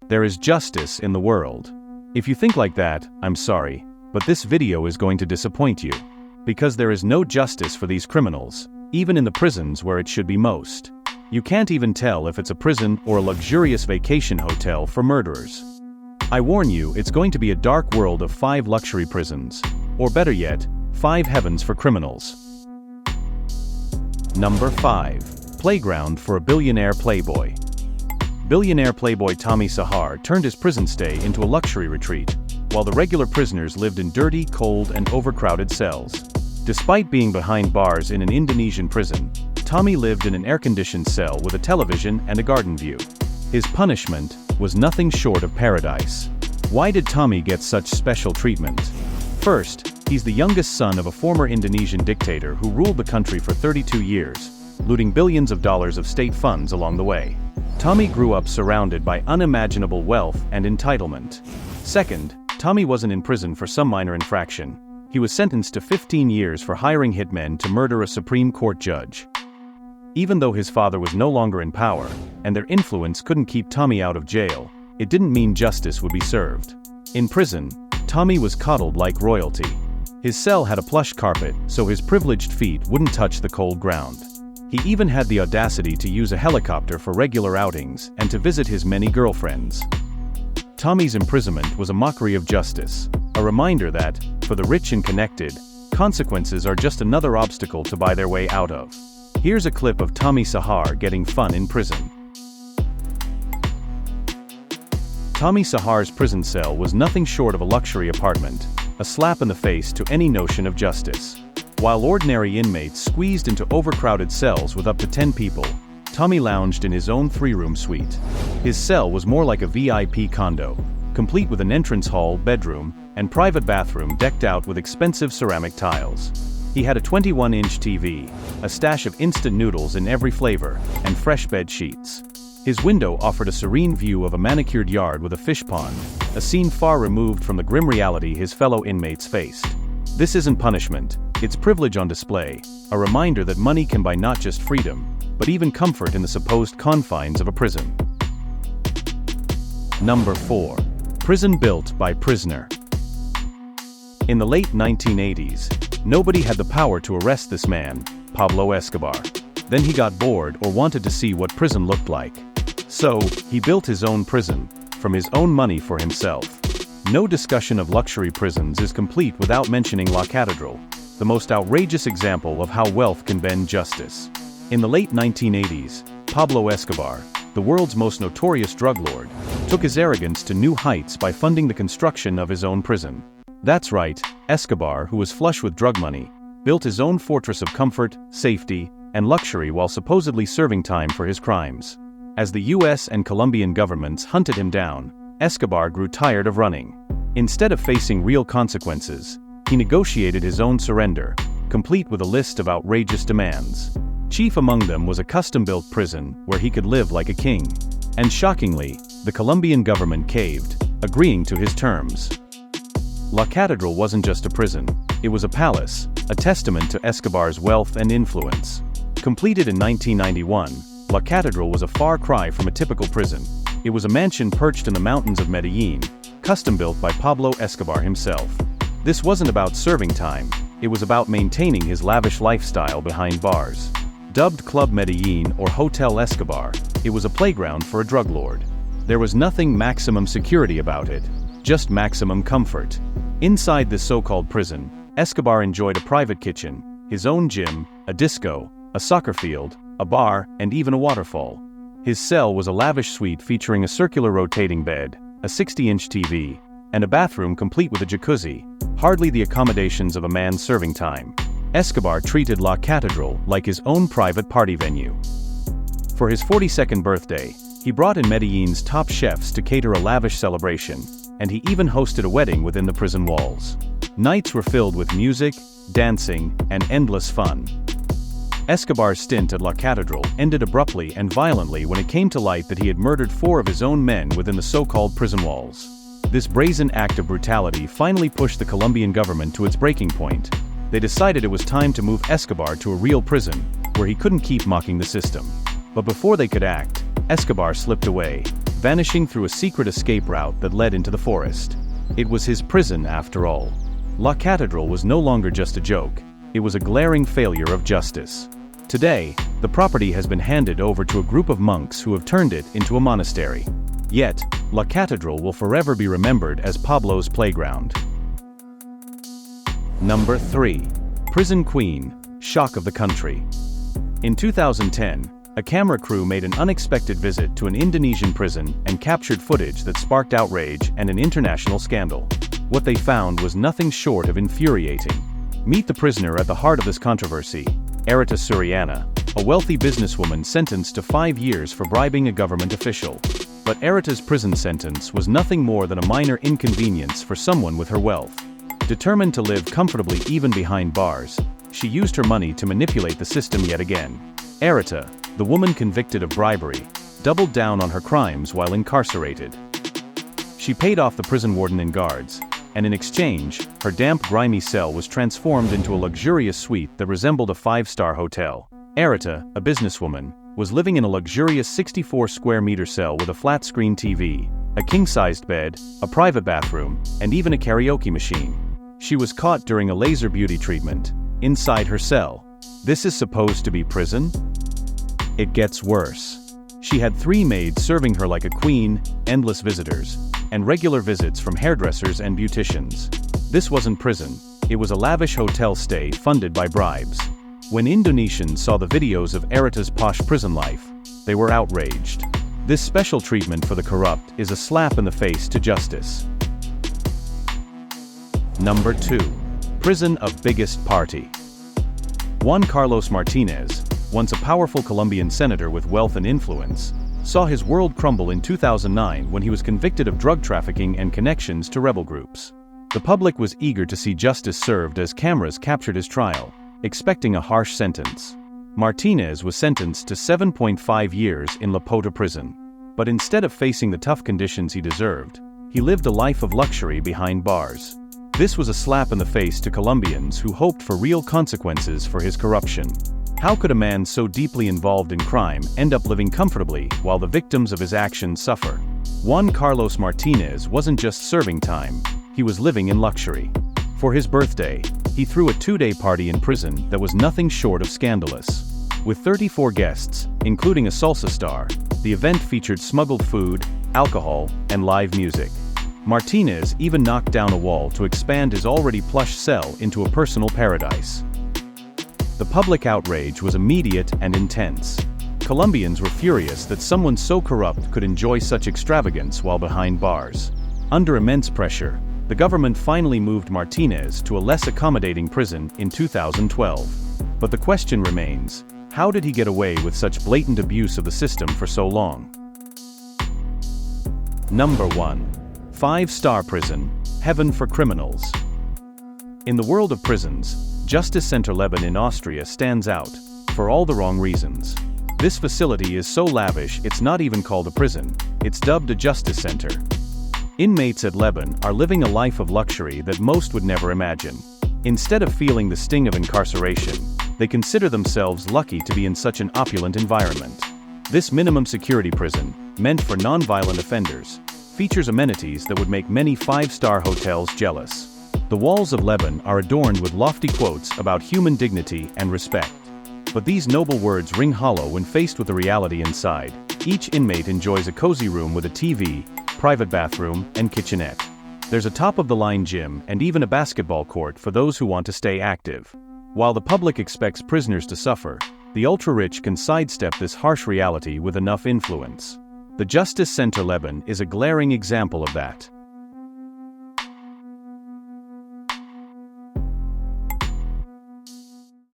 There is justice in the world. If you think like that, I'm sorry, but this video is going to disappoint you. Because there is no justice for these criminals, even in the prisons where it should be most. You can't even tell if it's a prison or a luxurious vacation hotel for murderers. I warn you, it's going to be a dark world of 5 luxury prisons. Or better yet, 5 heavens for criminals. Number 5. Playground for a billionaire playboy. Billionaire playboy Tommy Sahar turned his prison stay into a luxury retreat, while the regular prisoners lived in dirty, cold, and overcrowded cells. Despite being behind bars in an Indonesian prison, Tommy lived in an air-conditioned cell with a television and a garden view. His punishment was nothing short of paradise. Why did Tommy get such special treatment? First, he's the youngest son of a former Indonesian dictator who ruled the country for 32 years, looting billions of dollars of state funds along the way. Tommy grew up surrounded by unimaginable wealth and entitlement. Second, Tommy wasn't in prison for some minor infraction. He was sentenced to 15 years for hiring hitmen to murder a Supreme Court judge. Even though his father was no longer in power, and their influence couldn't keep Tommy out of jail, it didn't mean justice would be served. In prison, Tommy was coddled like royalty. His cell had a plush carpet, so his privileged feet wouldn't touch the cold ground. He even had the audacity to use a helicopter for regular outings and to visit his many girlfriends. Tommy's imprisonment was a mockery of justice, a reminder that, for the rich and connected, consequences are just another obstacle to buy their way out of. Here's a clip of Tommy Sahar getting fun in prison. Tommy Sahar's prison cell was nothing short of a luxury apartment, a slap in the face to any notion of justice. While ordinary inmates squeezed into overcrowded cells with up to 10 people, Tommy lounged in his own 3-room suite. His cell was more like a VIP condo, complete with an entrance hall, bedroom, and private bathroom decked out with expensive ceramic tiles. He had a 21-inch TV, a stash of instant noodles in every flavor, and fresh bed sheets. His window offered a serene view of a manicured yard with a fish pond, a scene far removed from the grim reality his fellow inmates faced. This isn't punishment, it's privilege on display, a reminder that money can buy not just freedom, but even comfort in the supposed confines of a prison. Number 4. Prison built by prisoner. In the late 1980s, nobody had the power to arrest this man, Pablo Escobar. Then he got bored or wanted to see what prison looked like. So, he built his own prison, from his own money for himself. No discussion of luxury prisons is complete without mentioning La Cathedral, the most outrageous example of how wealth can bend justice. In the late 1980s, Pablo Escobar, the world's most notorious drug lord, took his arrogance to new heights by funding the construction of his own prison. That's right, Escobar, who was flush with drug money, built his own fortress of comfort, safety, and luxury while supposedly serving time for his crimes. As the US and Colombian governments hunted him down, Escobar grew tired of running. Instead of facing real consequences, he negotiated his own surrender, complete with a list of outrageous demands. Chief among them was a custom-built prison where he could live like a king. And shockingly, the Colombian government caved, agreeing to his terms. La Cathedral wasn't just a prison, it was a palace, a testament to Escobar's wealth and influence. Completed in 1991, La Cathedral was a far cry from a typical prison. It was a mansion perched in the mountains of Medellin, custom-built by Pablo Escobar himself. This wasn't about serving time, it was about maintaining his lavish lifestyle behind bars. Dubbed Club Medellin or Hotel Escobar, it was a playground for a drug lord. There was nothing maximum security about it, just maximum comfort. Inside this so-called prison, Escobar enjoyed a private kitchen, his own gym, a disco, a soccer field, a bar, and even a waterfall. His cell was a lavish suite featuring a circular rotating bed, a 60-inch TV, and a bathroom complete with a jacuzzi, hardly the accommodations of a man serving time. Escobar treated La Cathedral like his own private party venue. For his 42nd birthday, he brought in Medellin's top chefs to cater a lavish celebration, and he even hosted a wedding within the prison walls. Nights were filled with music, dancing, and endless fun. Escobar's stint at La Cathedral ended abruptly and violently when it came to light that he had murdered 4 of his own men within the so-called prison walls. This brazen act of brutality finally pushed the Colombian government to its breaking point. They decided it was time to move Escobar to a real prison, where he couldn't keep mocking the system. But before they could act, Escobar slipped away, vanishing through a secret escape route that led into the forest. It was his prison after all. La Cathedral was no longer just a joke, it was a glaring failure of justice. Today, the property has been handed over to a group of monks who have turned it into a monastery. Yet, La Cathedral will forever be remembered as Pablo's playground. Number 3. Prison Queen, Shock of the Country. In 2010, a camera crew made an unexpected visit to an Indonesian prison and captured footage that sparked outrage and an international scandal. What they found was nothing short of infuriating. Meet the prisoner at the heart of this controversy, Arita Suryana, a wealthy businesswoman sentenced to 5 years for bribing a government official. But Arita's prison sentence was nothing more than a minor inconvenience for someone with her wealth. Determined to live comfortably even behind bars, she used her money to manipulate the system yet again. Arita, the woman convicted of bribery, doubled down on her crimes while incarcerated. She paid off the prison warden and guards, and in exchange, her damp, grimy cell was transformed into a luxurious suite that resembled a 5-star hotel. Arita, a businesswoman, was living in a luxurious 64-square-meter cell with a flat-screen TV, a king-sized bed, a private bathroom, and even a karaoke machine. She was caught during a laser beauty treatment, inside her cell. This is supposed to be prison? It gets worse. She had 3 maids serving her like a queen, endless visitors, and regular visits from hairdressers and beauticians. This wasn't prison, it was a lavish hotel stay funded by bribes. When Indonesians saw the videos of Arita's posh prison life, they were outraged. This special treatment for the corrupt is a slap in the face to justice. Number 2. Prison of Biggest Party. Juan Carlos Martinez, once a powerful Colombian senator with wealth and influence, saw his world crumble in 2009 when he was convicted of drug trafficking and connections to rebel groups. The public was eager to see justice served as cameras captured his trial, expecting a harsh sentence. Martinez was sentenced to 7.5 years in La Pota prison. But instead of facing the tough conditions he deserved, he lived a life of luxury behind bars. This was a slap in the face to Colombians who hoped for real consequences for his corruption. How could a man so deeply involved in crime end up living comfortably while the victims of his actions suffer? Juan Carlos Martinez wasn't just serving time, he was living in luxury. For his birthday, he threw a 2-day party in prison that was nothing short of scandalous. With 34 guests, including a salsa star, the event featured smuggled food, alcohol, and live music. Martinez even knocked down a wall to expand his already plush cell into a personal paradise. The public outrage was immediate and intense. Colombians were furious that someone so corrupt could enjoy such extravagance while behind bars. Under immense pressure, the government finally moved Martinez to a less accommodating prison in 2012. But the question remains, how did he get away with such blatant abuse of the system for so long? Number 1. 5-star prison, heaven for criminals. In the world of prisons, Justice Center Leben in Austria stands out, for all the wrong reasons. This facility is so lavish it's not even called a prison, it's dubbed a justice center. Inmates at Leben are living a life of luxury that most would never imagine. Instead of feeling the sting of incarceration, they consider themselves lucky to be in such an opulent environment. This minimum security prison, meant for non-violent offenders, features amenities that would make many 5-star hotels jealous. The walls of Leben are adorned with lofty quotes about human dignity and respect. But these noble words ring hollow when faced with the reality inside. Each inmate enjoys a cozy room with a TV, private bathroom, and kitchenette. There's a top-of-the-line gym and even a basketball court for those who want to stay active. While the public expects prisoners to suffer, the ultra-rich can sidestep this harsh reality with enough influence. The Justice Center Leben is a glaring example of that.